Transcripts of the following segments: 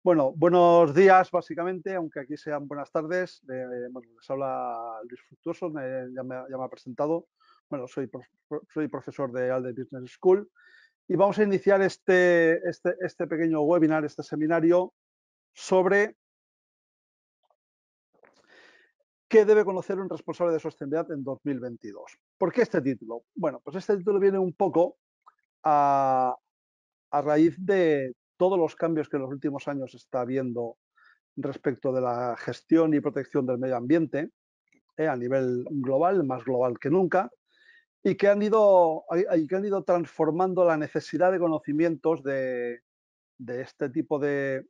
Bueno, buenos días básicamente, aunque aquí sean buenas tardes. Bueno, les habla Luis Fructuoso, ya me ha presentado. Bueno, soy profesor de ALDE Business School y vamos a iniciar este pequeño webinar, este seminario sobre qué debe conocer un responsable de sostenibilidad en 2022. ¿Por qué este título? Bueno, pues este título viene un poco a raíz de todos los cambios que en los últimos años está habiendo respecto de la gestión y protección del medio ambiente a nivel global, más global que nunca, y que han ido transformando la necesidad de conocimientos de este tipo de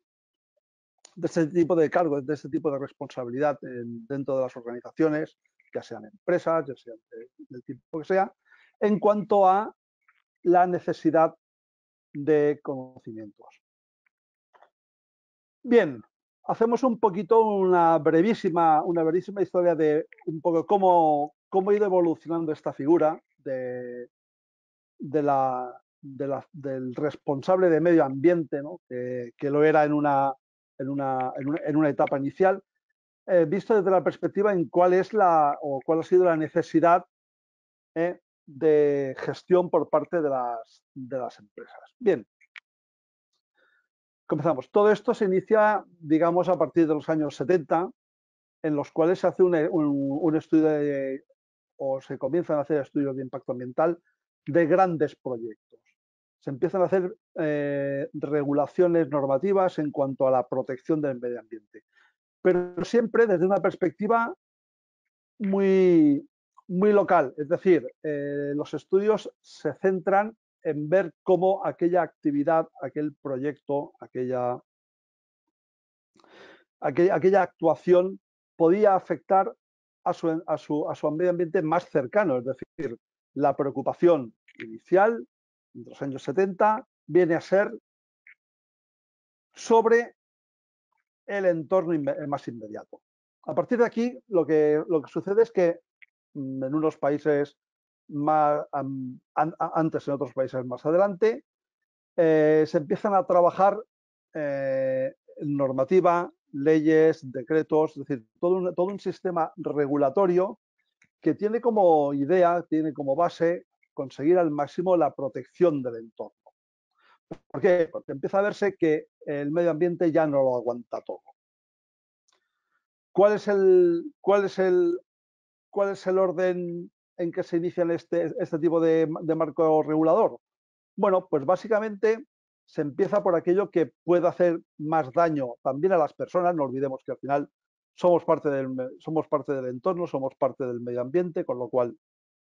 cargos, de este tipo de responsabilidad dentro de las organizaciones, ya sean empresas, ya sean del tipo que sea, en cuanto a la necesidad de conocimientos. Bien, hacemos un poquito una brevísima historia de un poco cómo ha ido evolucionando esta figura del responsable de medio ambiente, ¿no? que lo era en una etapa inicial, visto desde la perspectiva en cuál ha sido la necesidad de gestión por parte de las empresas. Bien. Comenzamos. Todo esto se inicia, digamos, a partir de los años 70, en los cuales se hace un estudio o se comienzan a hacer estudios de impacto ambiental de grandes proyectos. Se empiezan a hacer regulaciones normativas en cuanto a la protección del medio ambiente, pero siempre desde una perspectiva muy, muy local. Es decir, los estudios se centran en ver cómo aquella actividad, aquel proyecto, aquella actuación podía afectar a su medio ambiente más cercano. Es decir, la preocupación inicial, de los años 70, viene a ser sobre el entorno más inmediato. A partir de aquí, lo que sucede es que en unos países antes, en otros países más adelante, se empiezan a trabajar normativa, leyes, decretos, es decir, todo un sistema regulatorio que tiene como idea, tiene como base conseguir al máximo la protección del entorno. ¿Por qué? Porque empieza a verse que el medio ambiente ya no lo aguanta todo. ¿Cuál es el orden en que se inicia este tipo de marco regulador? Bueno, pues básicamente se empieza por aquello que puede hacer más daño también a las personas. No olvidemos que al final somos parte del entorno, somos parte del medio ambiente, con lo cual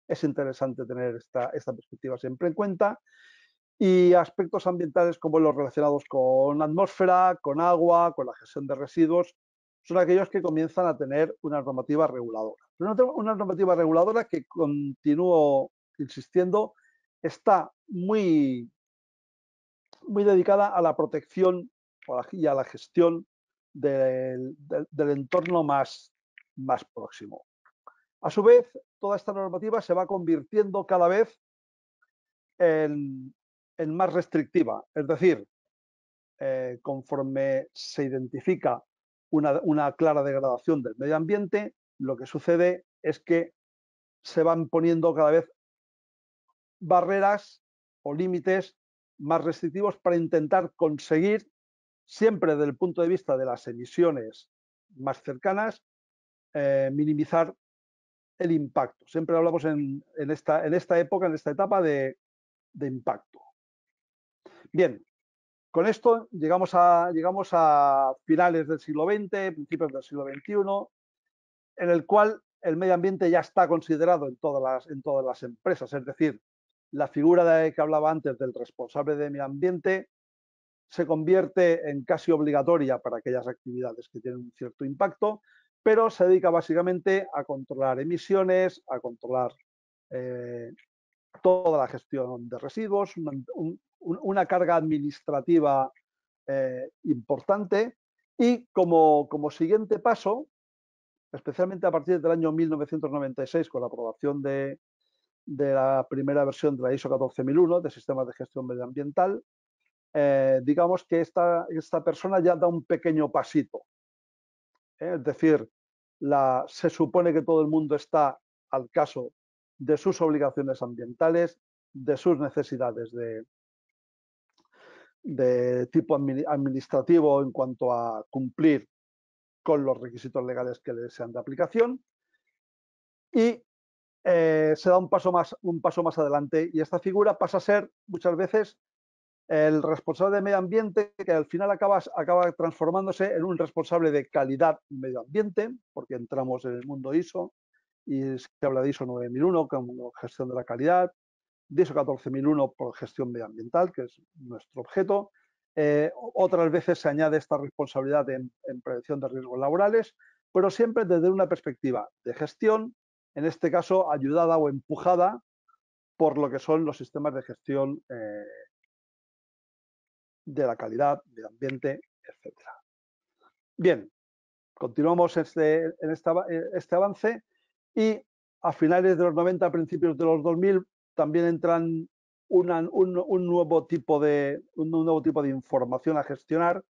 es interesante tener esta perspectiva siempre en cuenta. Y aspectos ambientales como los relacionados con atmósfera, con agua, con la gestión de residuos, son aquellos que comienzan a tener una normativa reguladora. Una normativa reguladora que, continúo insistiendo, está muy dedicada a la protección y a la gestión del entorno más próximo. A su vez, toda esta normativa se va convirtiendo cada vez en más restrictiva, es decir, conforme se identifica una clara degradación del medio ambiente, lo que sucede es que se van poniendo cada vez barreras o límites más restrictivos para intentar conseguir, siempre desde el punto de vista de las emisiones más cercanas, minimizar el impacto. Siempre hablamos en esta época, en esta etapa de impacto. Bien, con esto llegamos a finales del siglo XX, principios del siglo XXI, en el cual el medio ambiente ya está considerado en todas las empresas. Es decir, la figura que hablaba antes del responsable de medio ambiente se convierte en casi obligatoria para aquellas actividades que tienen un cierto impacto, pero se dedica básicamente a controlar emisiones, a controlar toda la gestión de residuos, una carga administrativa importante, y como siguiente paso, especialmente a partir del año 1996, con la aprobación de la primera versión de la ISO 14001 de sistemas de gestión medioambiental, digamos que esta persona ya da un pequeño pasito. Es decir, se supone que todo el mundo está al caso de sus obligaciones ambientales, de sus necesidades de tipo administrativo en cuanto a cumplir con los requisitos legales que les sean de aplicación, y se da un paso más adelante, y esta figura pasa a ser muchas veces el responsable de medio ambiente, que al final acaba transformándose en un responsable de calidad y medio ambiente, porque entramos en el mundo ISO y se habla de ISO 9001 como gestión de la calidad, de ISO 14001 por gestión medioambiental, que es nuestro objeto. Otras veces se añade esta responsabilidad en prevención de riesgos laborales, pero siempre desde una perspectiva de gestión, en este caso ayudada o empujada por lo que son los sistemas de gestión de la calidad, medio ambiente, etc. Bien, continuamos este avance, y a finales de los 90, principios de los 2000, también entran un nuevo tipo de información a gestionar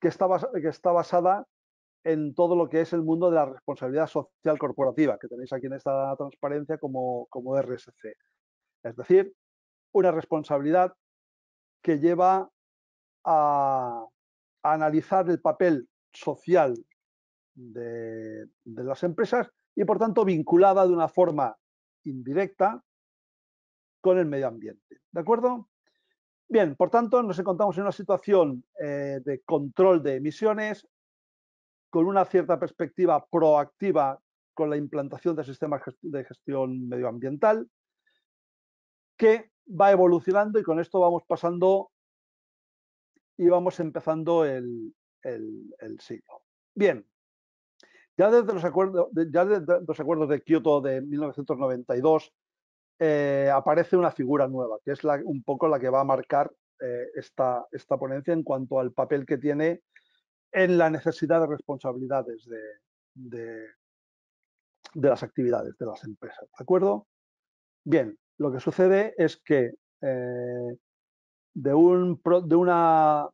que está basada en todo lo que es el mundo de la responsabilidad social corporativa, que tenéis aquí en esta transparencia como RSC. Es decir, una responsabilidad que lleva a analizar el papel social de las empresas y, por tanto, vinculada de una forma indirecta con el medio ambiente. ¿De acuerdo? Bien, por tanto, nos encontramos en una situación de control de emisiones, con una cierta perspectiva proactiva con la implantación de sistemas de gestión medioambiental, que va evolucionando, y con esto vamos pasando y vamos empezando el siglo. Bien, ya desde los acuerdos de Kioto de 1992 aparece una figura nueva, que es un poco la que va a marcar esta ponencia en cuanto al papel que tiene en la necesidad de responsabilidades de las actividades de las empresas. ¿De acuerdo? Bien, lo que sucede es que de una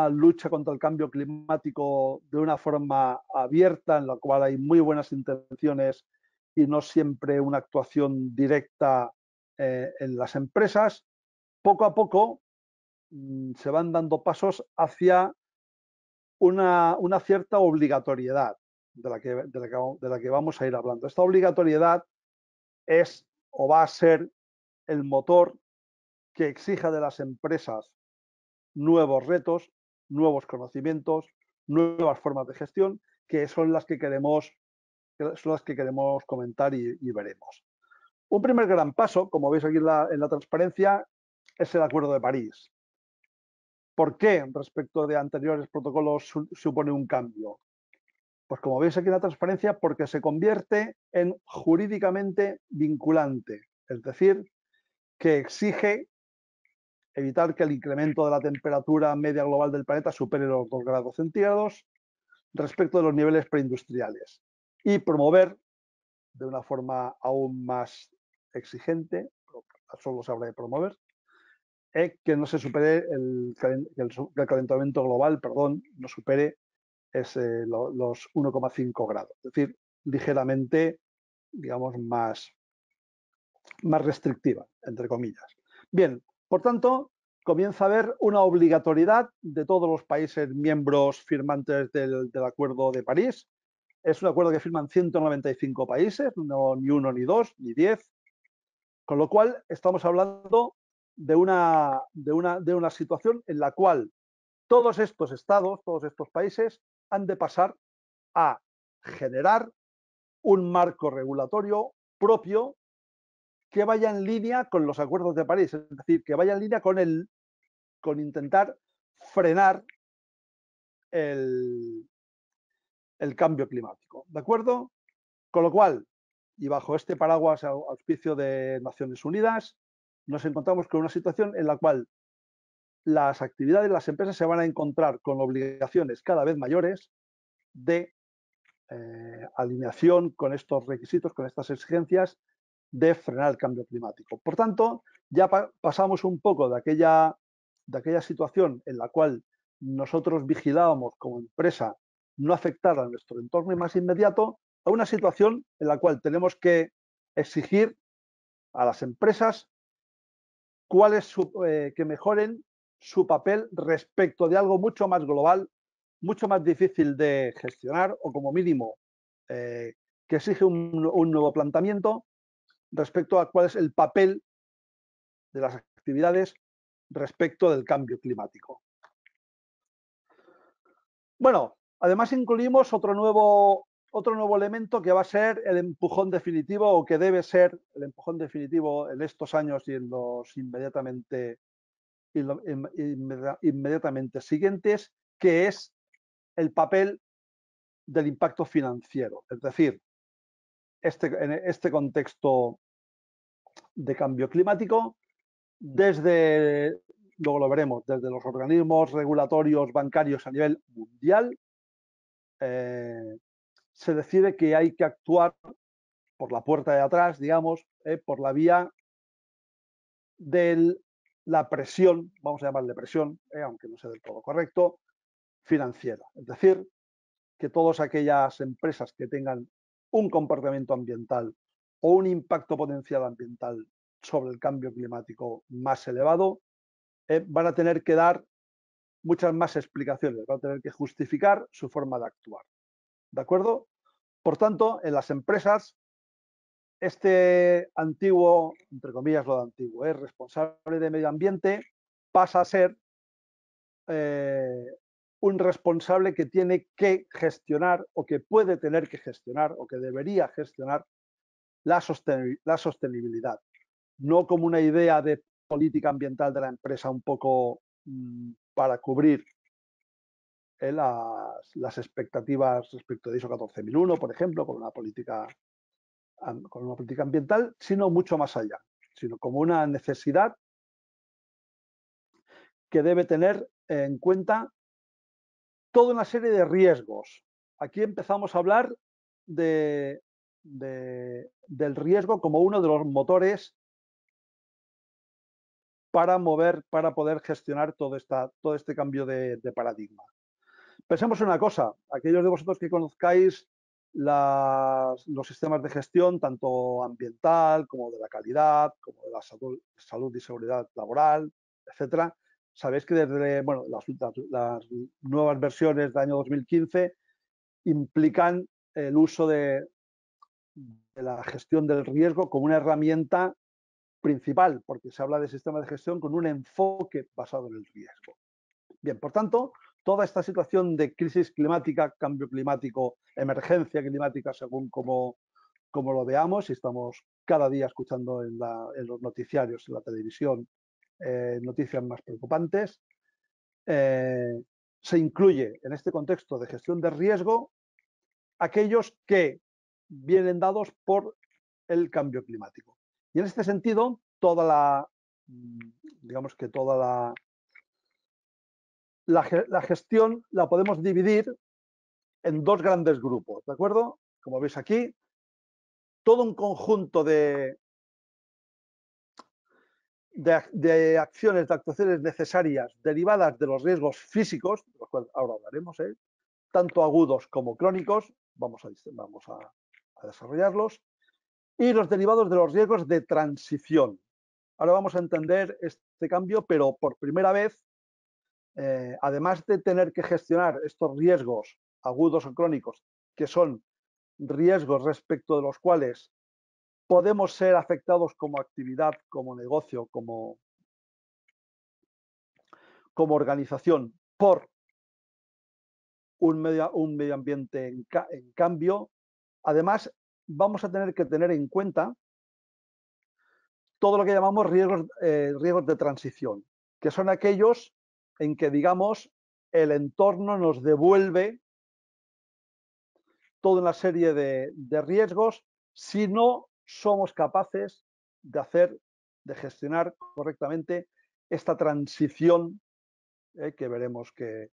lucha contra el cambio climático de una forma abierta, en la cual hay muy buenas intenciones y no siempre una actuación directa en las empresas, poco a poco se van dando pasos hacia una cierta obligatoriedad de la que vamos a ir hablando. Esta obligatoriedad es o va a ser el motor que exija de las empresas nuevos retos, nuevos conocimientos, nuevas formas de gestión, que son las que queremos comentar y veremos. Un primer gran paso, como veis aquí en la transparencia, es el Acuerdo de París. ¿Por qué respecto de anteriores protocolos supone un cambio? Pues como veis aquí en la transparencia, porque se convierte en jurídicamente vinculante, es decir, que exige evitar que el incremento de la temperatura media global del planeta supere los 2 grados centígrados respecto de los niveles preindustriales, y promover de una forma aún más exigente, solo se habla de promover, que no se supere el calentamiento global, no supere los 1,5 grados, es decir, ligeramente, digamos, más restrictiva, entre comillas. Bien, por tanto, comienza a haber una obligatoriedad de todos los países miembros firmantes del Acuerdo de París. Es un acuerdo que firman 195 países, no ni uno, ni dos, ni 10, con lo cual estamos hablando de una situación en la cual todos estos estados, todos estos países, han de pasar a generar un marco regulatorio propio que vaya en línea con los acuerdos de París, es decir, que vaya en línea con intentar frenar el cambio climático. ¿De acuerdo? Con lo cual, y bajo este paraguas auspicio de Naciones Unidas, nos encontramos con una situación en la cual las actividades de las empresas se van a encontrar con obligaciones cada vez mayores de alineación con estos requisitos, con estas exigencias de frenar el cambio climático. Por tanto, ya pasamos un poco de aquella de aquella situación en la cual nosotros vigilábamos como empresa no afectar a nuestro entorno más inmediato, a una situación en la cual tenemos que exigir a las empresas que mejoren su papel respecto de algo mucho más global, mucho más difícil de gestionar o como mínimo que exige un nuevo planteamiento respecto a cuál es el papel de las actividades respecto del cambio climático. Bueno, además incluimos otro nuevo elemento que va a ser el empujón definitivo o que debe ser el empujón definitivo en estos años y en los inmediatamente siguientes, que es el papel del impacto financiero. Es decir, en este contexto de cambio climático, luego lo veremos, desde los organismos regulatorios bancarios a nivel mundial, se decide que hay que actuar por la puerta de atrás, digamos, por la vía de la presión, vamos a llamarle presión, aunque no sea del todo correcto, financiera. Es decir, que todas aquellas empresas que tengan un comportamiento ambiental o un impacto potencial ambiental sobre el cambio climático más elevado, van a tener que dar muchas más explicaciones, van a tener que justificar su forma de actuar. ¿De acuerdo? Por tanto, en las empresas, este antiguo, entre comillas lo de antiguo, responsable de medio ambiente, pasa a ser un responsable que tiene que gestionar o que puede tener que gestionar o que debería gestionar la sostenibilidad. No como una idea de política ambiental de la empresa un poco para cubrir las expectativas respecto de ISO 14001, por ejemplo, con una política ambiental, sino mucho más allá, sino como una necesidad que debe tener en cuenta toda una serie de riesgos. Aquí empezamos a hablar del riesgo como uno de los motores para poder gestionar todo este cambio de paradigma. Pensemos en una cosa, aquellos de vosotros que conozcáis los sistemas de gestión, tanto ambiental como de la calidad, como de la salud y seguridad laboral, etcétera, sabéis que desde las nuevas versiones del año 2015 implican el uso de la gestión del riesgo como una herramienta principal, porque se habla de sistemas de gestión con un enfoque basado en el riesgo. Bien, por tanto, toda esta situación de crisis climática, cambio climático, emergencia climática, según como lo veamos, y estamos cada día escuchando en los noticiarios, en la televisión, noticias más preocupantes, se incluye en este contexto de gestión de riesgo aquellos que vienen dados por el cambio climático. Y en este sentido, digamos que toda la gestión la podemos dividir en dos grandes grupos, ¿de acuerdo? Como veis aquí, todo un conjunto de acciones, de actuaciones necesarias derivadas de los riesgos físicos, de los cuales ahora hablaremos, tanto agudos como crónicos, vamos a desarrollarlos, y los derivados de los riesgos de transición. Ahora vamos a entender este cambio, pero por primera vez, además de tener que gestionar estos riesgos agudos o crónicos, que son riesgos respecto de los cuales podemos ser afectados como actividad, como negocio, como organización por un medio ambiente en cambio, además vamos a tener que tener en cuenta todo lo que llamamos riesgos de transición, que son aquellos en que, digamos, el entorno nos devuelve toda una serie de riesgos si no somos capaces de gestionar correctamente esta transición que veremos que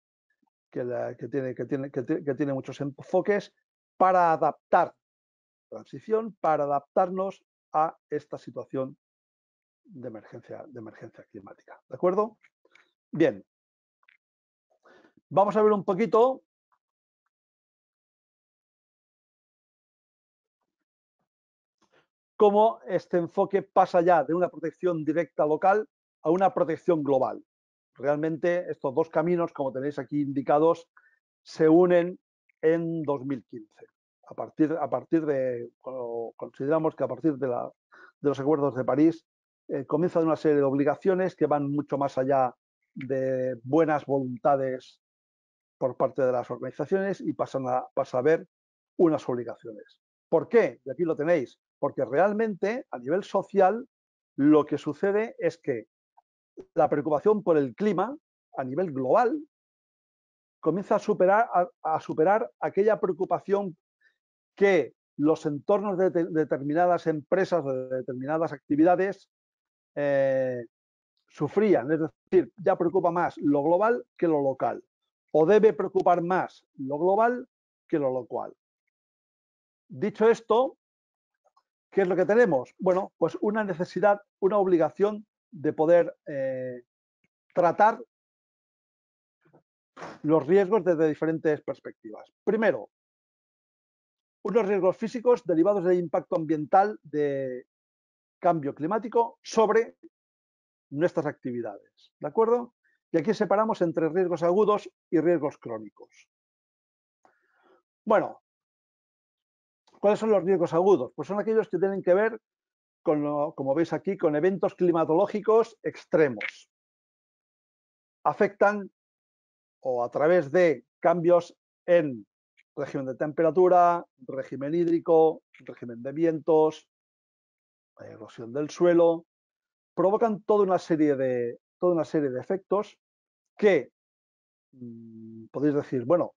tiene muchos enfoques para adaptarnos a esta situación de emergencia climática. ¿De acuerdo? Bien, vamos a ver un poquito cómo este enfoque pasa ya de una protección directa local a una protección global. Realmente estos dos caminos, como tenéis aquí indicados, se unen en 2015. Consideramos que a partir de los acuerdos de París comienzan una serie de obligaciones que van mucho más allá de buenas voluntades por parte de las organizaciones y pasa a haber unas obligaciones. ¿Por qué? Y aquí lo tenéis. Porque realmente a nivel social lo que sucede es que la preocupación por el clima a nivel global comienza a superar aquella preocupación que los entornos de determinadas empresas, de determinadas actividades, sufrían. Es decir, ya preocupa más lo global que lo local. O debe preocupar más lo global que lo local. Dicho esto, ¿qué es lo que tenemos? Bueno, pues una necesidad, una obligación de poder tratar los riesgos desde diferentes perspectivas. Primero, unos riesgos físicos derivados del impacto ambiental de cambio climático sobre nuestras actividades. ¿De acuerdo? Y aquí separamos entre riesgos agudos y riesgos crónicos. Bueno, ¿cuáles son los riesgos agudos? Pues son aquellos que tienen que ver con, como veis aquí, con eventos climatológicos extremos. Afectan o a través de cambios en régimen de temperatura, régimen hídrico, régimen de vientos, erosión del suelo, provocan toda una serie de efectos que podéis decir, bueno,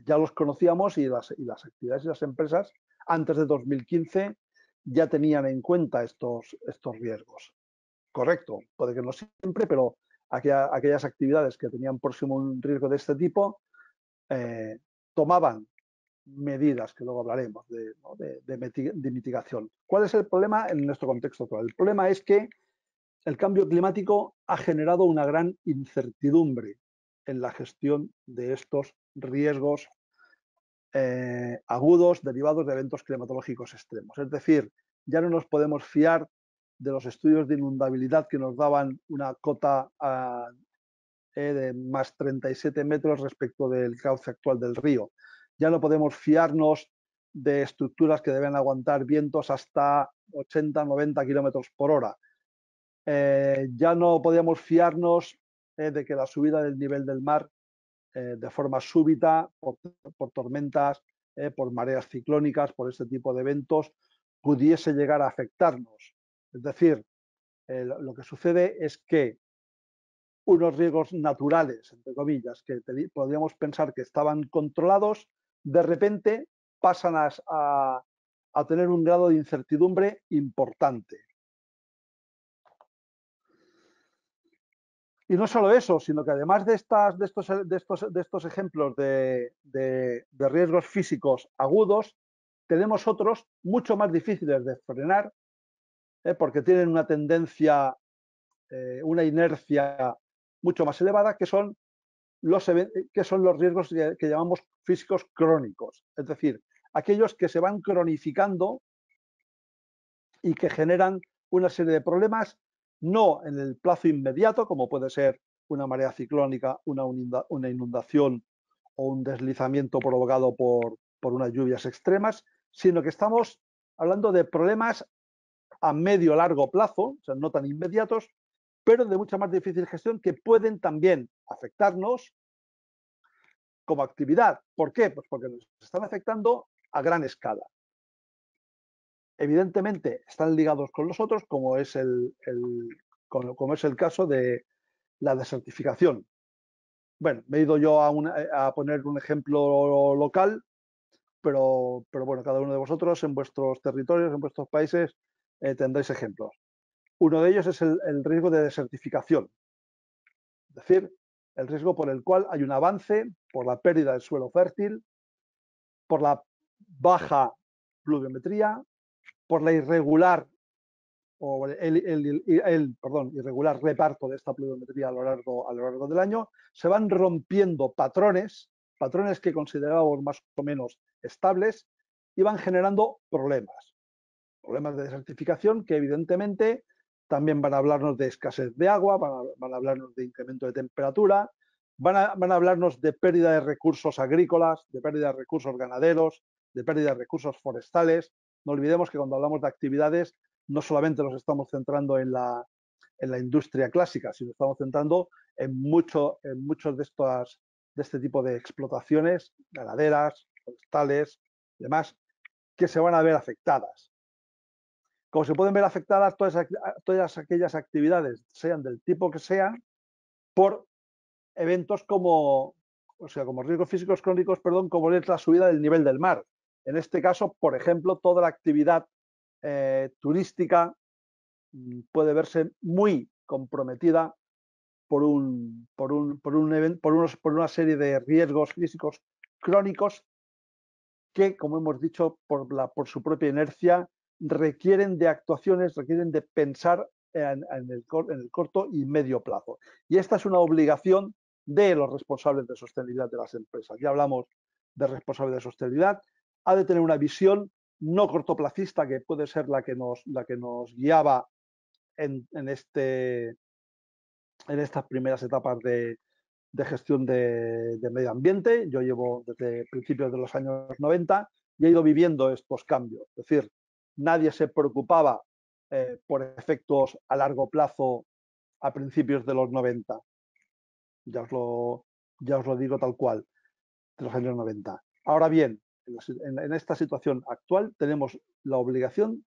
ya los conocíamos y las actividades y las empresas antes de 2015 ya tenían en cuenta estos riesgos. Correcto, puede que no siempre, pero aquellas actividades que tenían próximo un riesgo de este tipo tomaban medidas, que luego hablaremos, de mitigación. ¿Cuál es el problema en nuestro contexto actual? El problema es que el cambio climático ha generado una gran incertidumbre en la gestión de estos riesgos agudos derivados de eventos climatológicos extremos. Es decir, ya no nos podemos fiar de los estudios de inundabilidad que nos daban una cota de más 37 metros respecto del cauce actual del río. Ya no podemos fiarnos de estructuras que deben aguantar vientos hasta 80-90 kilómetros por hora. Ya no podíamos fiarnos de que la subida del nivel del mar de forma súbita por tormentas, por mareas ciclónicas, por este tipo de eventos, pudiese llegar a afectarnos. Es decir, lo que sucede es que unos riesgos naturales, entre comillas, que podríamos pensar que estaban controlados, de repente pasan a tener un grado de incertidumbre importante. Y no solo eso, sino que además de estos ejemplos de riesgos físicos agudos, tenemos otros mucho más difíciles de frenar, porque tienen una tendencia, una inercia mucho más elevada, que son los riesgos que llamamos físicos crónicos. Es decir, aquellos que se van cronificando y que generan una serie de problemas, no en el plazo inmediato, como puede ser una marea ciclónica, una inundación o un deslizamiento provocado por unas lluvias extremas, sino que estamos hablando de problemas a medio largo plazo, o sea, no tan inmediatos, pero de mucha más difícil gestión, que pueden también afectarnos como actividad. ¿Por qué? Pues porque nos están afectando a gran escala. Evidentemente están ligados con los otros, como es el caso de la desertificación. Bueno, me he ido yo a poner un ejemplo local, pero bueno, cada uno de vosotros en vuestros territorios, en vuestros países, tendréis ejemplos. Uno de ellos es el riesgo de desertificación, es decir, el riesgo por el cual hay un avance por la pérdida del suelo fértil, por la baja pluviometría, por la irregular o el irregular reparto de esta pluviometría a lo largo del año, se van rompiendo patrones que considerábamos más o menos estables y van generando problemas de desertificación que evidentemente también van a hablarnos de escasez de agua, van a hablarnos de incremento de temperatura, van a hablarnos de pérdida de recursos agrícolas, de pérdida de recursos ganaderos, de pérdida de recursos forestales. No olvidemos que cuando hablamos de actividades no solamente nos estamos centrando en la industria clásica, sino estamos centrando en muchos de este tipo de explotaciones ganaderas, forestales, demás, que se van a ver afectadas. Como se pueden ver afectadas todas aquellas actividades, sean del tipo que sean, por eventos como riesgos físicos crónicos, como es la subida del nivel del mar. En este caso, por ejemplo, toda la actividad turística puede verse muy comprometida por una serie de riesgos físicos crónicos que, como hemos dicho, por su propia inercia, requieren de actuaciones, requieren de pensar en el corto y medio plazo. Y esta es una obligación de los responsables de sostenibilidad de las empresas. Ya hablamos de responsables de sostenibilidad. Ha de tener una visión no cortoplacista, que puede ser la que nos guiaba en estas primeras etapas de gestión de medio ambiente. Yo llevo desde principios de los años 90 y he ido viviendo estos cambios. Es decir, nadie se preocupaba por efectos a largo plazo a principios de los 90. Ya os lo digo tal cual, de los años 90. Ahora bien, en esta situación actual tenemos la obligación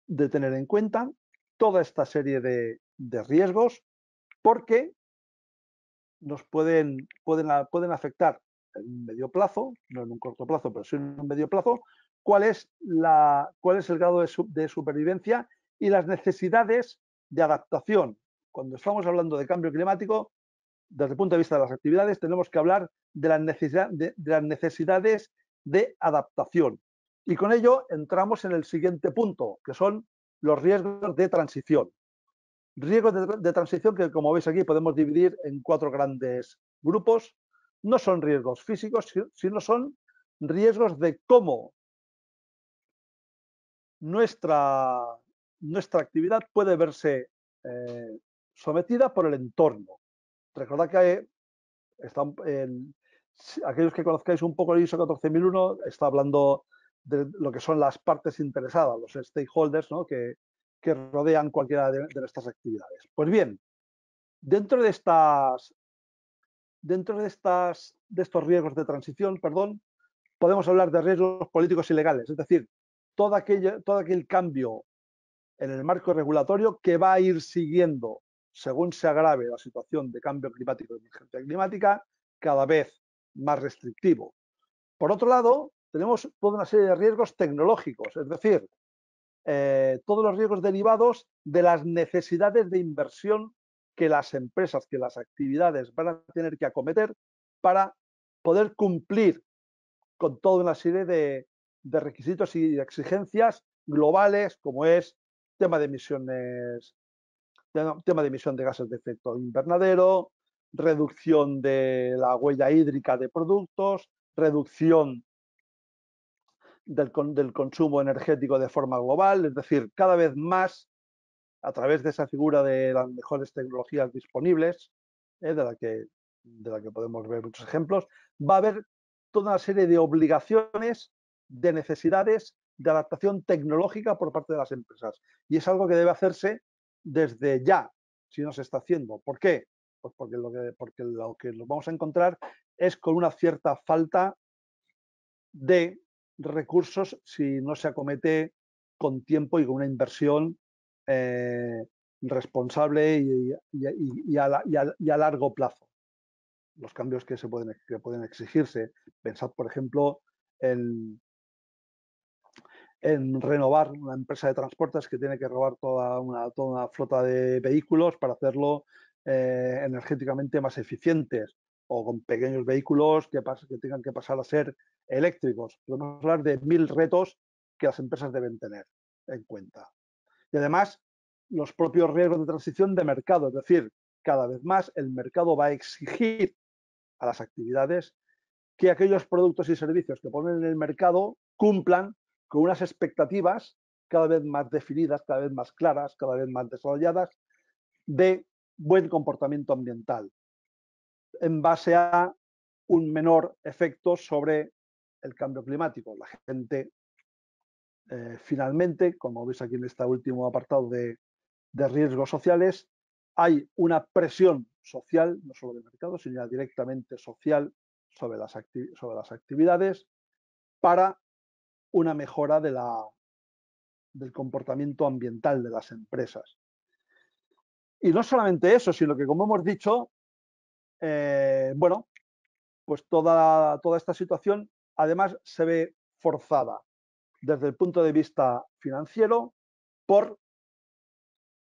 de tener en cuenta toda esta serie de riesgos, porque nos pueden afectar en un medio plazo, no en un corto plazo, pero sí en un medio plazo, cuál es el grado de supervivencia y las necesidades de adaptación. Cuando estamos hablando de cambio climático, desde el punto de vista de las actividades, tenemos que hablar de las necesidades de adaptación. Y con ello entramos en el siguiente punto, que son los riesgos de transición. Riesgos de transición que, como veis aquí, podemos dividir en 4 grandes grupos. No son riesgos físicos, sino son riesgos de cómo nuestra actividad puede verse sometida por el entorno. Recordad que aquellos que conozcáis un poco el ISO 14001 está hablando de lo que son las partes interesadas, los stakeholders, ¿no? que rodean cualquiera de estas actividades. Pues bien, dentro de estos riesgos de transición, podemos hablar de riesgos políticos y legales, es decir, todo aquel cambio en el marco regulatorio que va a ir siguiendo según se agrave la situación de cambio climático y emergencia climática, cada vez más restrictivo. Por otro lado, tenemos toda una serie de riesgos tecnológicos, es decir, todos los riesgos derivados de las necesidades de inversión que las empresas, que las actividades van a tener que acometer para poder cumplir con toda una serie de requisitos y de exigencias globales, como es tema de emisión de gases de efecto invernadero, reducción de la huella hídrica de productos, reducción del consumo energético de forma global, es decir, cada vez más a través de esa figura de las mejores tecnologías disponibles, de la que podemos ver muchos ejemplos, va a haber toda una serie de obligaciones, de necesidades de adaptación tecnológica por parte de las empresas. Y es algo que debe hacerse desde ya, si no se está haciendo. ¿Por qué? Pues porque lo que nos vamos a encontrar es con una cierta falta de recursos si no se acomete con tiempo y con una inversión responsable y a largo plazo. Los cambios que pueden exigirse. Pensad, por ejemplo, en renovar una empresa de transportes que tiene que renovar toda una flota de vehículos para hacerlo energéticamente más eficientes, o con pequeños vehículos que tengan que pasar a ser eléctricos. Podemos hablar de 1000 retos que las empresas deben tener en cuenta. Y además, los propios riesgos de transición de mercado, es decir, cada vez más el mercado va a exigir a las actividades que aquellos productos y servicios que ponen en el mercado cumplan con unas expectativas cada vez más definidas, cada vez más claras, cada vez más desarrolladas de buen comportamiento ambiental en base a un menor efecto sobre el cambio climático. La gente, finalmente, como veis aquí en este último apartado de riesgos sociales, hay una presión social, no solo de mercado, sino directamente social sobre las actividades para una mejora del comportamiento ambiental de las empresas. Y no solamente eso, sino que, como hemos dicho, bueno, pues toda esta situación además se ve forzada desde el punto de vista financiero por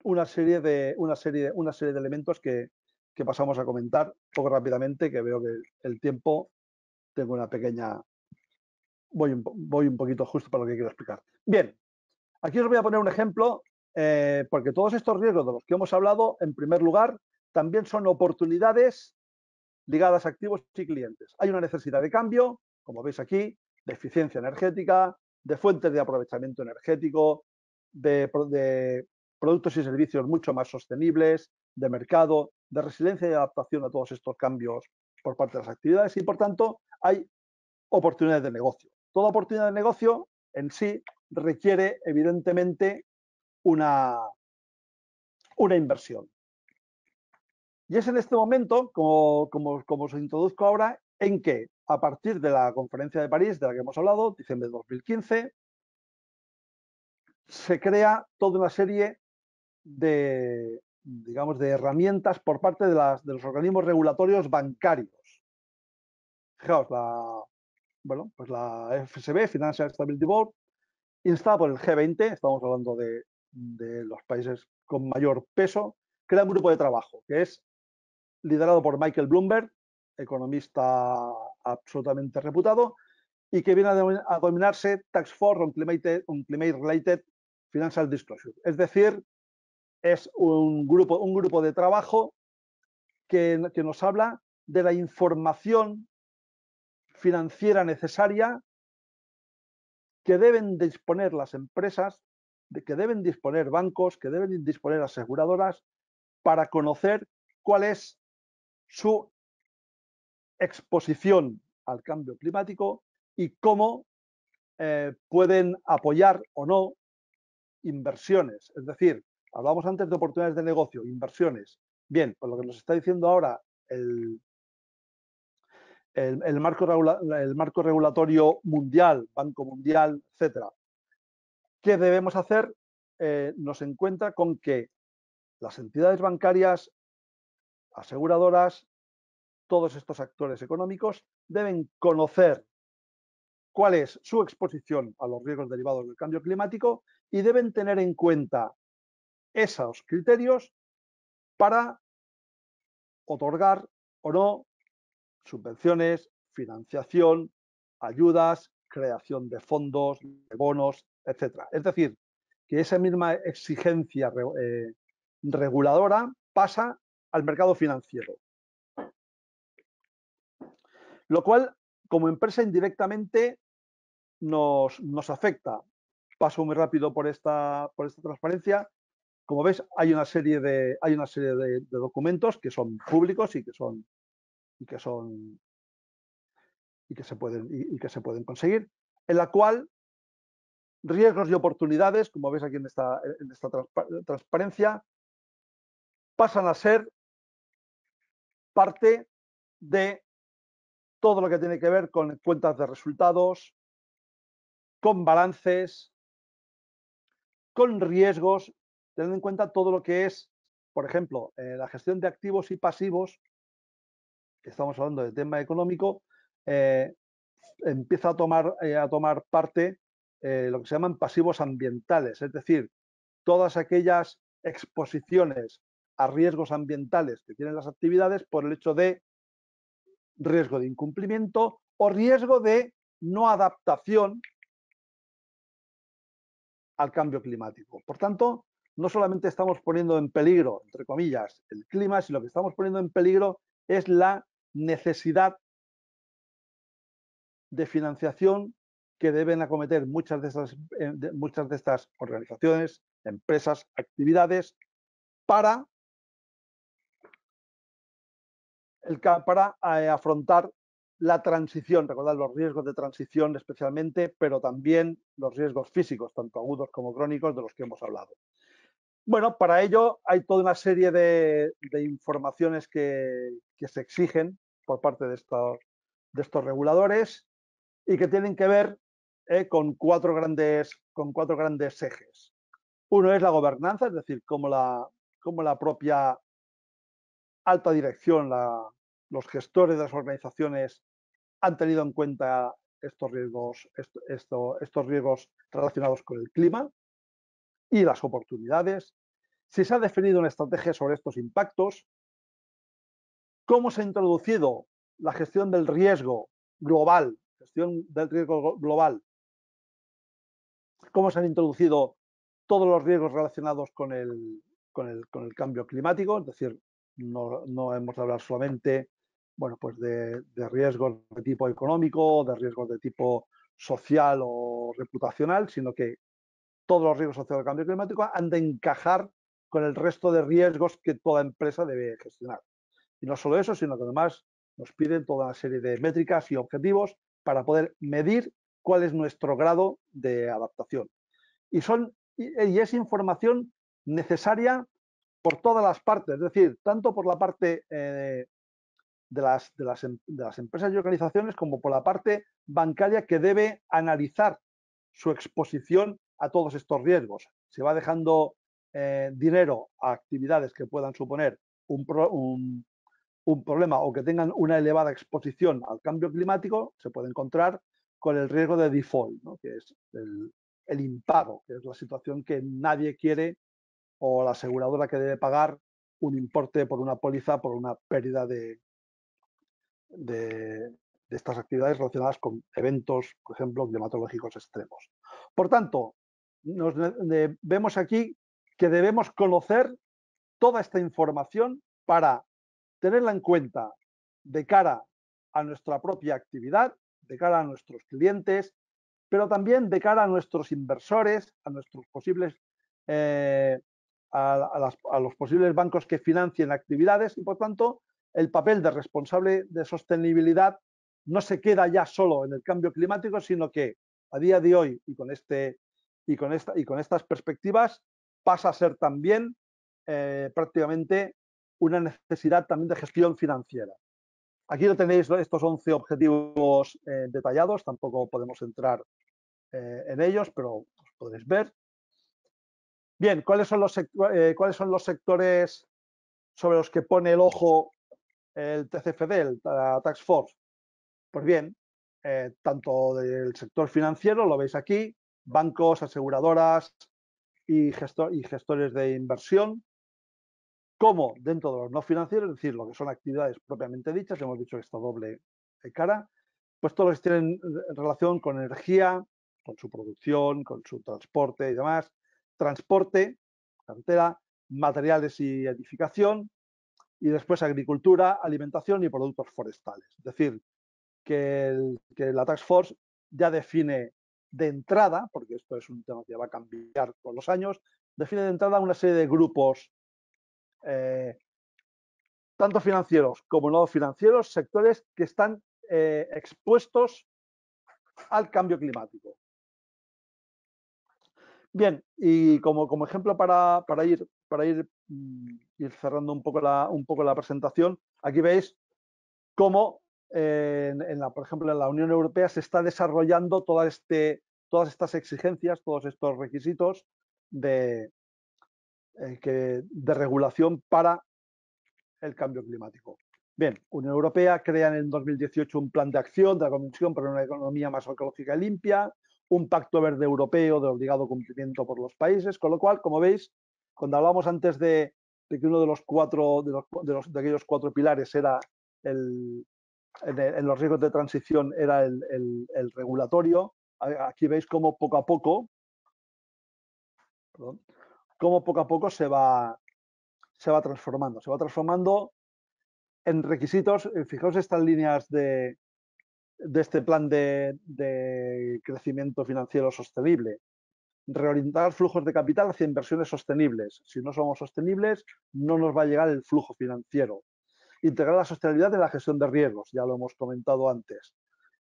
una serie de elementos que pasamos a comentar poco rápidamente, que veo que el tiempo tengo una pequeña... Voy un poquito justo para lo que quiero explicar. Bien, aquí os voy a poner un ejemplo, porque todos estos riesgos de los que hemos hablado, en primer lugar, también son oportunidades ligadas a activos y clientes. Hay una necesidad de cambio, como veis aquí, de eficiencia energética, de fuentes de aprovechamiento energético, de productos y servicios mucho más sostenibles, de mercado, de resiliencia y adaptación a todos estos cambios por parte de las actividades y, por tanto, hay oportunidades de negocio. Toda oportunidad de negocio en sí requiere, evidentemente, una inversión. Y es en este momento, como os introduzco ahora, en que a partir de la conferencia de París, de la que hemos hablado, diciembre de 2015, se crea toda una serie de, digamos, de herramientas por parte de los organismos regulatorios bancarios. Fijaos, pues la FSB, Financial Stability Board, instada por el G20, estamos hablando de los países con mayor peso, crea un grupo de trabajo que es liderado por Michael Bloomberg, economista absolutamente reputado, y que viene a denominarse Task Force on Climate Related Financial Disclosure. Es decir, es un grupo de trabajo que nos habla de la información financiera necesaria que deben disponer las empresas, que deben disponer bancos, que deben disponer aseguradoras para conocer cuál es su exposición al cambio climático y cómo pueden apoyar o no inversiones. Es decir, hablamos antes de oportunidades de negocio, inversiones. Bien, pues lo que nos está diciendo ahora el marco regulatorio mundial, Banco Mundial, etcétera, ¿qué debemos hacer? Nos encuentra con que las entidades bancarias, aseguradoras, todos estos actores económicos deben conocer cuál es su exposición a los riesgos derivados del cambio climático y deben tener en cuenta esos criterios para otorgar o no subvenciones, financiación, ayudas, creación de fondos, de bonos, etc. Es decir, que esa misma exigencia reguladora pasa al mercado financiero. Lo cual, como empresa, indirectamente nos afecta. Paso muy rápido por esta transparencia. Como ves, hay una serie de documentos que son públicos y que se pueden conseguir, en la cual riesgos y oportunidades, como ves aquí en esta transparencia, pasan a ser parte de todo lo que tiene que ver con cuentas de resultados, con balances, con riesgos, teniendo en cuenta todo lo que es, por ejemplo, la gestión de activos y pasivos, que estamos hablando de tema económico, empieza a tomar parte lo que se llaman pasivos ambientales, es decir, todas aquellas exposiciones a riesgos ambientales que tienen las actividades por el hecho de riesgo de incumplimiento o riesgo de no adaptación al cambio climático. Por tanto, no solamente estamos poniendo en peligro, entre comillas, el clima, sino que estamos poniendo en peligro es la necesidad de financiación que deben acometer muchas de estas organizaciones, empresas, actividades para afrontar la transición, recordad los riesgos de transición especialmente, pero también los riesgos físicos, tanto agudos como crónicos, de los que hemos hablado. Bueno, para ello hay toda una serie de informaciones que se exigen por parte de estos reguladores y que tienen que ver con cuatro grandes ejes. Uno es la gobernanza, es decir, cómo la propia alta dirección, los gestores de las organizaciones han tenido en cuenta estos riesgos relacionados con el clima y las oportunidades. Si se ha definido una estrategia sobre estos impactos, cómo se ha introducido la gestión del riesgo global, cómo se han introducido todos los riesgos relacionados con el cambio climático, es decir, no hemos de hablar solamente pues de riesgos de tipo económico, de riesgos de tipo social o reputacional, sino que todos los riesgos asociados al cambio climático han de encajar con el resto de riesgos que toda empresa debe gestionar. Y no solo eso, sino que además nos piden toda una serie de métricas y objetivos para poder medir cuál es nuestro grado de adaptación. Y es información necesaria por todas las partes, es decir, tanto por la parte de las empresas y organizaciones como por la parte bancaria, que debe analizar su exposición a todos estos riesgos. Se va dejando dinero a actividades que puedan suponer un problema o que tengan una elevada exposición al cambio climático, se puede encontrar con el riesgo de default, ¿no? Que es el impago, que es la situación que nadie quiere, o la aseguradora que debe pagar un importe por una póliza por una pérdida de estas actividades relacionadas con eventos, por ejemplo, climatológicos extremos. Por tanto, vemos aquí que debemos conocer toda esta información para tenerla en cuenta de cara a nuestra propia actividad, de cara a nuestros clientes, pero también de cara a nuestros inversores, a nuestros posibles a los posibles bancos que financien actividades, y por tanto el papel de responsable de sostenibilidad no se queda ya solo en el cambio climático, sino que a día de hoy y con estas perspectivas pasa a ser también prácticamente una necesidad también de gestión financiera. Aquí lo tenéis, estos 11 objetivos detallados, tampoco podemos entrar en ellos, pero los podréis ver. Bien, ¿cuáles son los sectores sobre los que pone el ojo el TCFD, la Task Force? Pues bien, tanto del sector financiero, lo veis aquí, bancos, aseguradoras y gestores de inversión, como dentro de los no financieros, es decir, lo que son actividades propiamente dichas, hemos dicho esta doble cara, pues todos los que tienen relación con energía, con su producción, con su transporte y demás, transporte, carretera, materiales y edificación, y después agricultura, alimentación y productos forestales. Es decir, que la Task Force ya define de entrada, porque esto es un tema que va a cambiar con los años, define de entrada una serie de grupos, tanto financieros como no financieros, sectores que están expuestos al cambio climático. Bien, y como ejemplo para ir cerrando un poco la presentación, aquí veis cómo, por ejemplo, en la Unión Europea se está desarrollando todas estas exigencias, todos estos requisitos de regulación para el cambio climático. Bien, Unión Europea crea en el 2018 un plan de acción de la Comisión para una economía más ecológica y limpia, un pacto verde europeo de obligado cumplimiento por los países, con lo cual, como veis, cuando hablamos antes de que uno de de aquellos cuatro pilares era en los riesgos de transición era el regulatorio, aquí veis cómo poco a poco cómo poco a poco se va transformando. Se va transformando en requisitos. Fijaos estas líneas de este plan de crecimiento financiero sostenible. Reorientar flujos de capital hacia inversiones sostenibles. Si no somos sostenibles, no nos va a llegar el flujo financiero. Integrar la sostenibilidad en la gestión de riesgos, ya lo hemos comentado antes.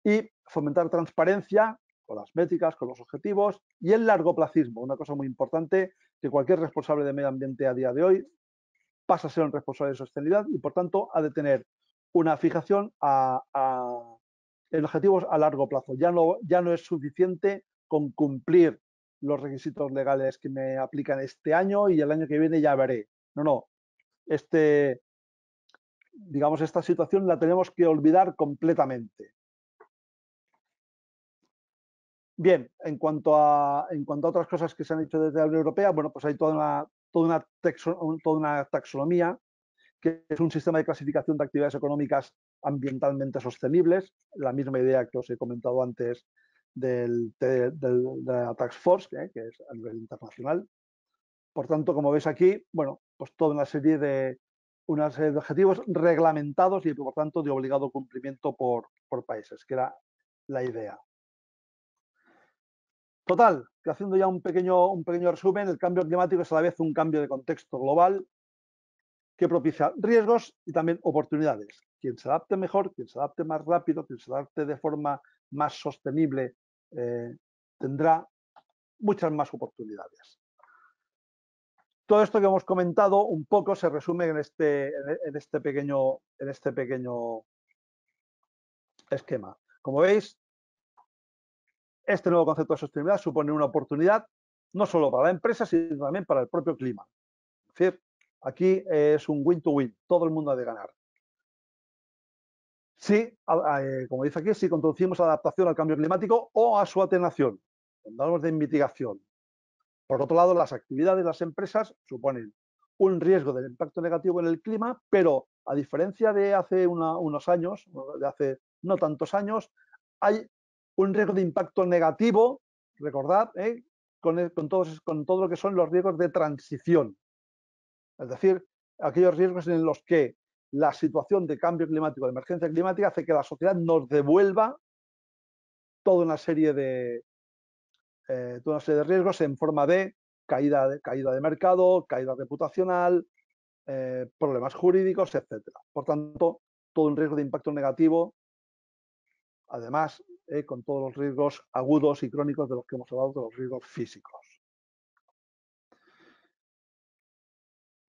Y fomentar transparencia con las métricas, con los objetivos y el largoplacismo, una cosa muy importante que cualquier responsable de medio ambiente a día de hoy pasa a ser un responsable de sostenibilidad y por tanto ha de tener una fijación en objetivos a largo plazo. Ya no es suficiente con cumplir los requisitos legales que me aplican este año y el año que viene ya veré. No, no. Digamos, esta situación la tenemos que olvidar completamente. Bien, en cuanto a otras cosas que se han hecho desde la Unión Europea, bueno, pues hay toda una taxonomía, que es un sistema de clasificación de actividades económicas ambientalmente sostenibles, la misma idea que os he comentado antes de la Task Force, que es a nivel internacional. Por tanto, como veis aquí, bueno, pues toda una serie de objetivos reglamentados y, por tanto, de obligado cumplimiento por países, que era la idea. Total, que haciendo ya un pequeño resumen, el cambio climático es a la vez un cambio de contexto global que propicia riesgos y también oportunidades. Quien se adapte mejor, quien se adapte más rápido, quien se adapte de forma más sostenible, tendrá muchas más oportunidades. Todo esto que hemos comentado un poco se resume en este pequeño esquema. Como veis, este nuevo concepto de sostenibilidad supone una oportunidad no solo para la empresa, sino también para el propio clima. Es decir, aquí es un win-to-win, todo el mundo ha de ganar. Sí, como dice aquí, si conducimos a adaptación al cambio climático o a su atenuación, cuando hablamos de mitigación. Por otro lado, las actividades de las empresas suponen un riesgo del impacto negativo en el clima, pero a diferencia de hace unos años, de hace no tantos años, hay un riesgo de impacto negativo, recordad, con todo lo que son los riesgos de transición. Es decir, aquellos riesgos en los que la situación de cambio climático, de emergencia climática, hace que la sociedad nos devuelva toda una serie de riesgos en forma de caída de mercado, caída reputacional, problemas jurídicos, etcétera. Por tanto, todo un riesgo de impacto negativo, además, con todos los riesgos agudos y crónicos de los que hemos hablado, de los riesgos físicos.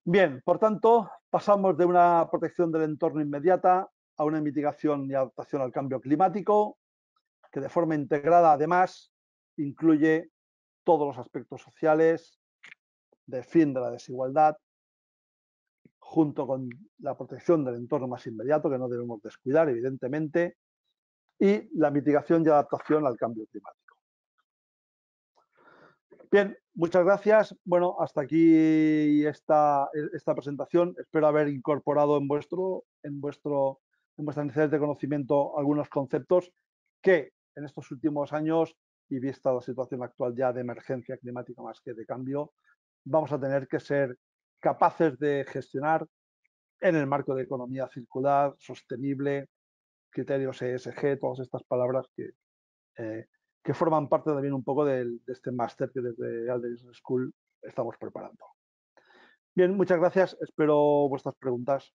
Bien, por tanto, pasamos de una protección del entorno inmediata a una mitigación y adaptación al cambio climático, que de forma integrada, además, incluye todos los aspectos sociales, de fin de la desigualdad, junto con la protección del entorno más inmediato, que no debemos descuidar, evidentemente, y la mitigación y adaptación al cambio climático. Bien, muchas gracias. Bueno, hasta aquí esta presentación. Espero haber incorporado en vuestras necesidades de conocimiento algunos conceptos que en estos últimos años, y vista la situación actual ya de emergencia climática más que de cambio, vamos a tener que ser capaces de gestionar en el marco de economía circular, sostenible, criterios ESG, todas estas palabras que forman parte también un poco de este máster que desde Alder Business School estamos preparando. Bien, muchas gracias. Espero vuestras preguntas.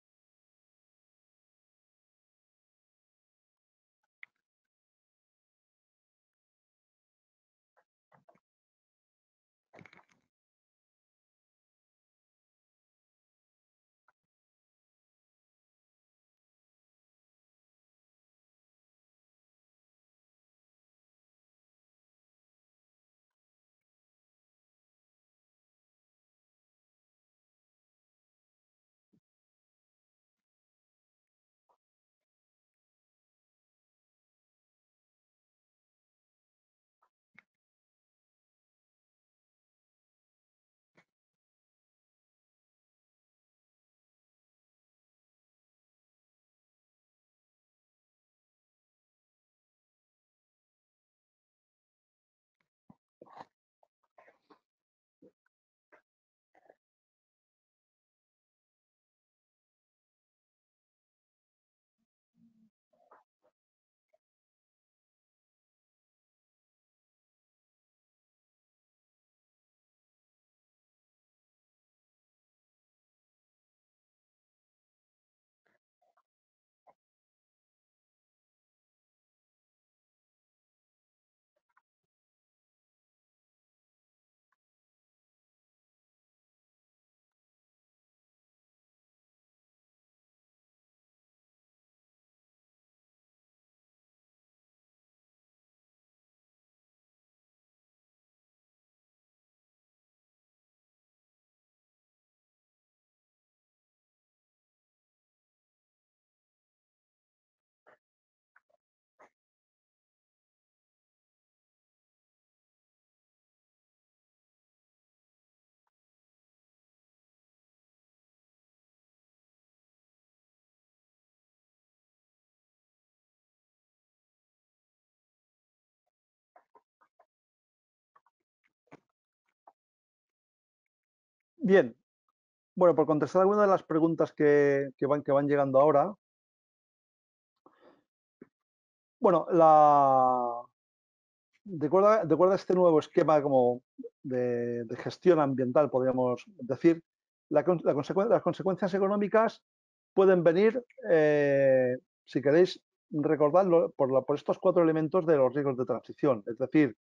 Bien, bueno, por contestar algunas de las preguntas que van llegando ahora. Bueno, de acuerdo a este nuevo esquema como de gestión ambiental, podríamos decir, las consecuencias económicas pueden venir, si queréis recordarlo, por estos cuatro elementos de los riesgos de transición, es decir,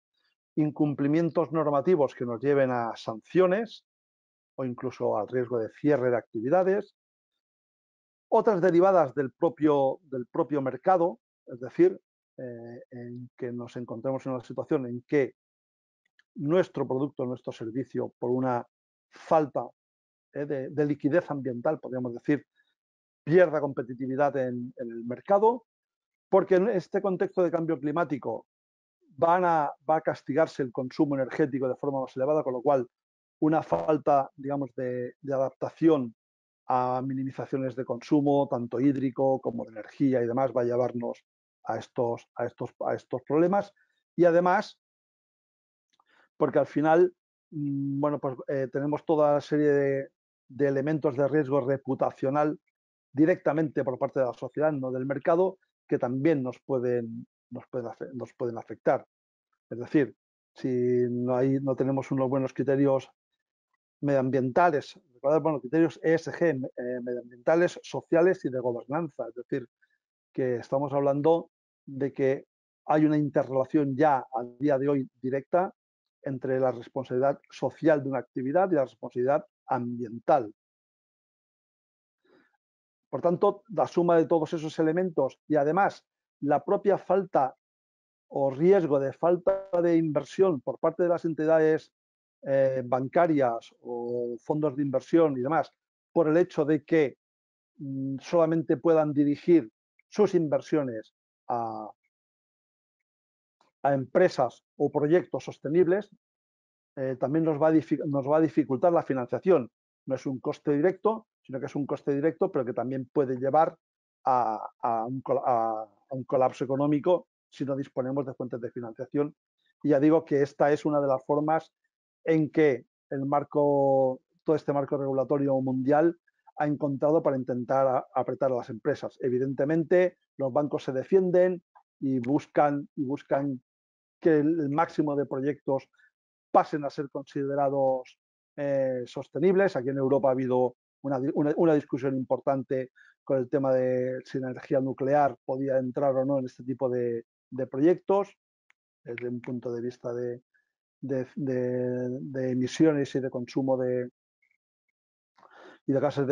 incumplimientos normativos que nos lleven a sanciones o incluso al riesgo de cierre de actividades, otras derivadas del propio mercado, es decir, en que nos encontremos en una situación en que nuestro producto, nuestro servicio, por una falta de liquidez ambiental, podríamos decir, pierda competitividad en el mercado, porque en este contexto de cambio climático va a castigarse el consumo energético de forma más elevada, con lo cual una falta, digamos, de adaptación a minimizaciones de consumo, tanto hídrico como de energía y demás, va a llevarnos a estos problemas. Y además, porque al final, bueno, pues tenemos toda la serie de elementos de riesgo reputacional directamente por parte de la sociedad, no del mercado, que también nos pueden afectar. Es decir, si no tenemos unos buenos criterios medioambientales, bueno, criterios ESG, medioambientales, sociales y de gobernanza. Es decir, que estamos hablando de que hay una interrelación ya a día de hoy directa entre la responsabilidad social de una actividad y la responsabilidad ambiental. Por tanto, la suma de todos esos elementos y además la propia falta o riesgo de falta de inversión por parte de las entidades bancarias o fondos de inversión y demás, por el hecho de que solamente puedan dirigir sus inversiones a, a empresas o proyectos sostenibles, también nos va a dificultar la financiación. No es un coste directo, sino que es un coste directo, pero que también puede llevar a un colapso económico si no disponemos de fuentes de financiación. Y ya digo que esta es una de las formas en que todo este marco regulatorio mundial ha encontrado para intentar apretar a las empresas. Evidentemente, los bancos se defienden y buscan que el máximo de proyectos pasen a ser considerados sostenibles. Aquí en Europa ha habido una discusión importante con el tema de si la energía nuclear podía entrar o no en este tipo de proyectos, desde un punto de vista de emisiones y de consumo y de gases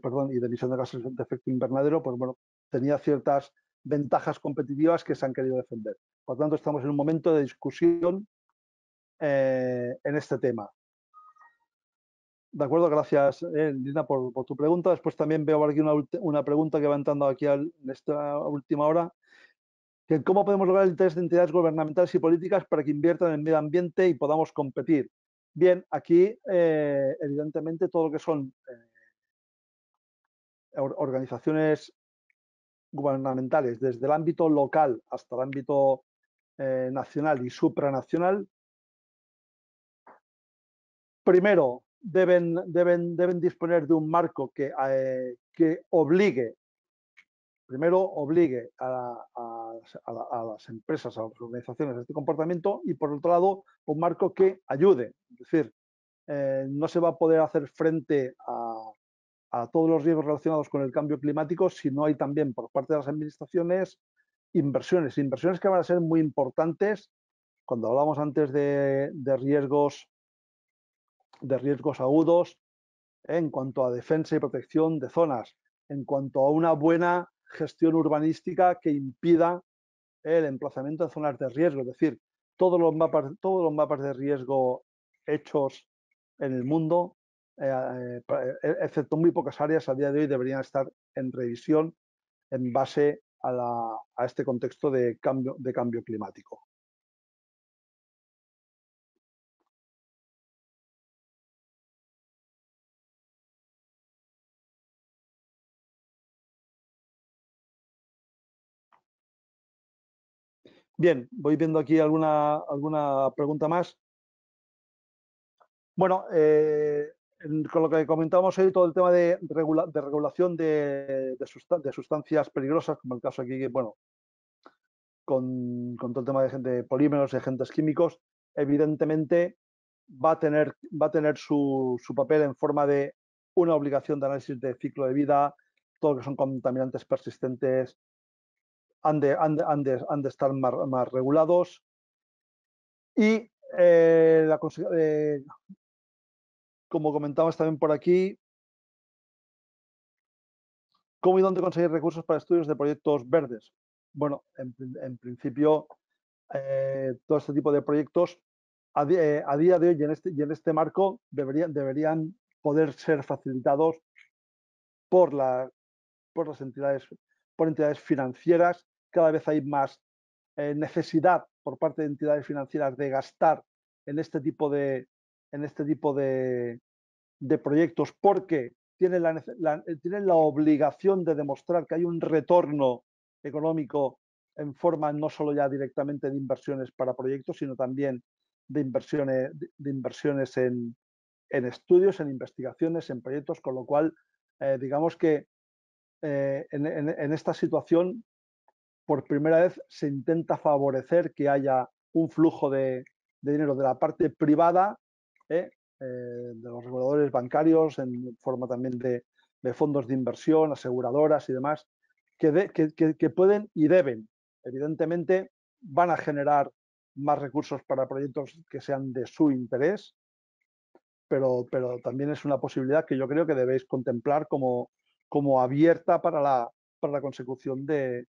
perdón, y de emisión de gases de efecto invernadero, pues bueno, tenía ciertas ventajas competitivas que se han querido defender. Por lo tanto, estamos en un momento de discusión en este tema. De acuerdo, gracias, Lina, por tu pregunta. Después también veo aquí una pregunta que va entrando aquí en esta última hora, que cómo podemos lograr el interés de entidades gubernamentales y políticas para que inviertan en el medio ambiente y podamos competir. Bien, aquí evidentemente todo lo que son organizaciones gubernamentales, desde el ámbito local hasta el ámbito nacional y supranacional, primero deben disponer de un marco que obligue a las empresas, a las organizaciones a este comportamiento y, por otro lado, un marco que ayude. Es decir, no se va a poder hacer frente a todos los riesgos relacionados con el cambio climático si no hay también por parte de las administraciones inversiones que van a ser muy importantes cuando hablamos antes de riesgos agudos en cuanto a defensa y protección de zonas, en cuanto a una buena gestión urbanística que impida el emplazamiento de zonas de riesgo, es decir, todos los mapas de riesgo hechos en el mundo, excepto muy pocas áreas, a día de hoy deberían estar en revisión en base a este contexto de cambio climático. Bien, voy viendo aquí alguna pregunta más. Bueno, con lo que comentábamos hoy, todo el tema de regulación de sustancias peligrosas, como el caso aquí, bueno, con todo el tema de polímeros y agentes químicos, evidentemente va a tener su papel en forma de una obligación de análisis de ciclo de vida. Todo lo que son contaminantes persistentes han de estar más regulados. Y como comentamos también por aquí, ¿cómo y dónde conseguir recursos para estudios de proyectos verdes? Bueno, en principio, todo este tipo de proyectos a día de hoy y en este marco deberían poder ser facilitados por, la, por las entidades financieras. Cada vez hay más necesidad por parte de entidades financieras de gastar en este tipo de proyectos porque tienen la obligación de demostrar que hay un retorno económico en forma no solo ya directamente de inversiones para proyectos, sino también de inversiones en estudios, en investigaciones, en proyectos, con lo cual, digamos que en esta situación, por primera vez, se intenta favorecer que haya un flujo de dinero de la parte privada, ¿eh? De los reguladores bancarios, en forma también de fondos de inversión, aseguradoras y demás, que pueden y deben, evidentemente, van a generar más recursos para proyectos que sean de su interés, pero también es una posibilidad que yo creo que debéis contemplar como abierta para la consecución de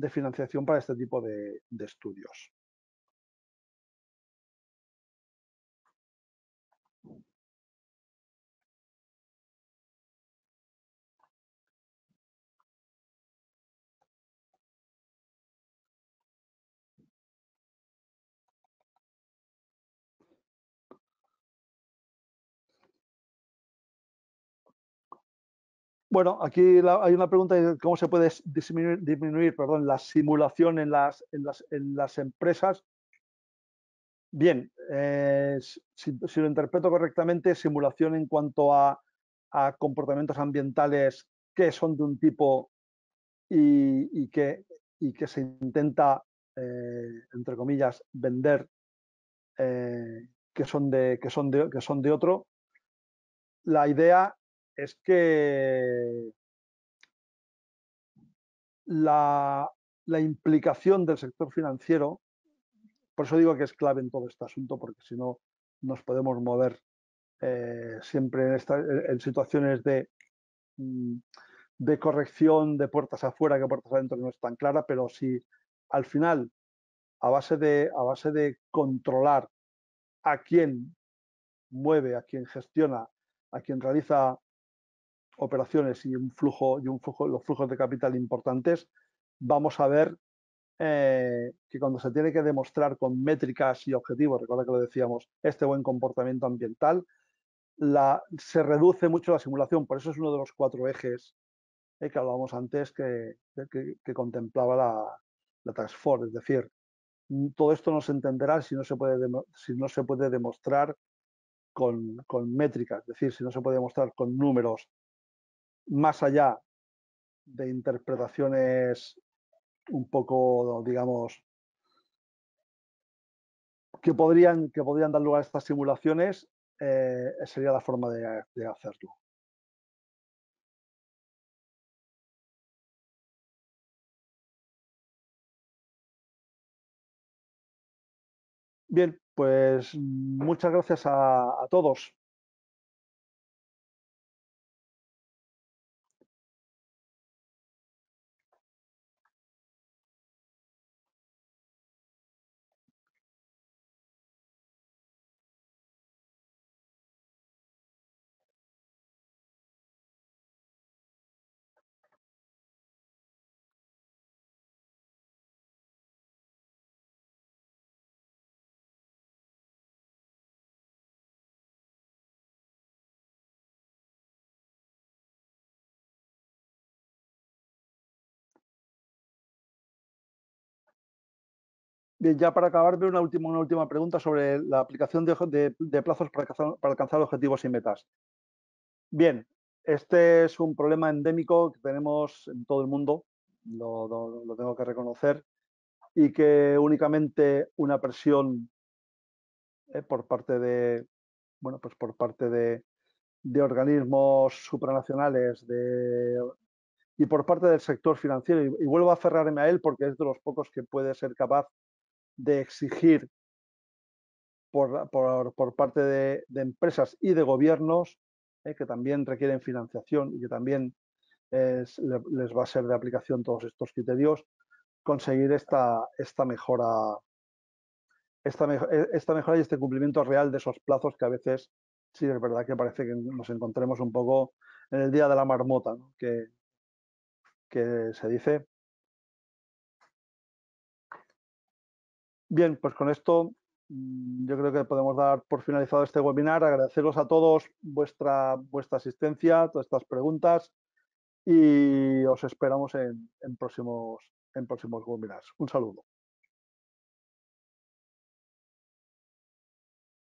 financiación para este tipo de estudios. Bueno, aquí hay una pregunta de cómo se puede disminuir la simulación en las empresas. Bien, si lo interpreto correctamente, simulación en cuanto a comportamientos ambientales que son de un tipo y que se intenta, entre comillas, vender, que son de otro. La idea es que la implicación del sector financiero, por eso digo que es clave en todo este asunto, porque si no nos podemos mover siempre en situaciones mm, de corrección de puertas afuera que puertas adentro, que no es tan clara, pero si al final, a base de controlar a quién mueve, a quién gestiona, a quién realiza operaciones los flujos de capital importantes, vamos a ver que cuando se tiene que demostrar con métricas y objetivos, recuerda que lo decíamos, este buen comportamiento ambiental, se reduce mucho la simulación. Por eso es uno de los 4 ejes que hablábamos antes que contemplaba la Task Force. Es decir, todo esto no se entenderá si no se puede demostrar con métricas, es decir, si no se puede demostrar con números más allá de interpretaciones un poco, digamos, que podrían dar lugar a estas simulaciones, sería la forma de hacerlo. Bien, pues muchas gracias a todos. Bien, ya para acabar, una última pregunta sobre la aplicación de plazos para alcanzar objetivos y metas. Bien, este es un problema endémico que tenemos en todo el mundo, lo tengo que reconocer, y que únicamente una presión por parte de, bueno, pues por parte de organismos supranacionales y por parte del sector financiero, y vuelvo a aferrarme a él porque es de los pocos que puede ser capaz de exigir por parte de empresas y de gobiernos que también requieren financiación y que también les va a ser de aplicación todos estos criterios, conseguir esta mejora, esta mejora y este cumplimiento real de esos plazos que a veces sí es verdad que parece que nos encontremos un poco en el día de la marmota, ¿no? Que se dice. Bien, pues con esto yo creo que podemos dar por finalizado este webinar. Agradeceros a todos vuestra asistencia, todas estas preguntas y os esperamos en próximos webinars. Un saludo.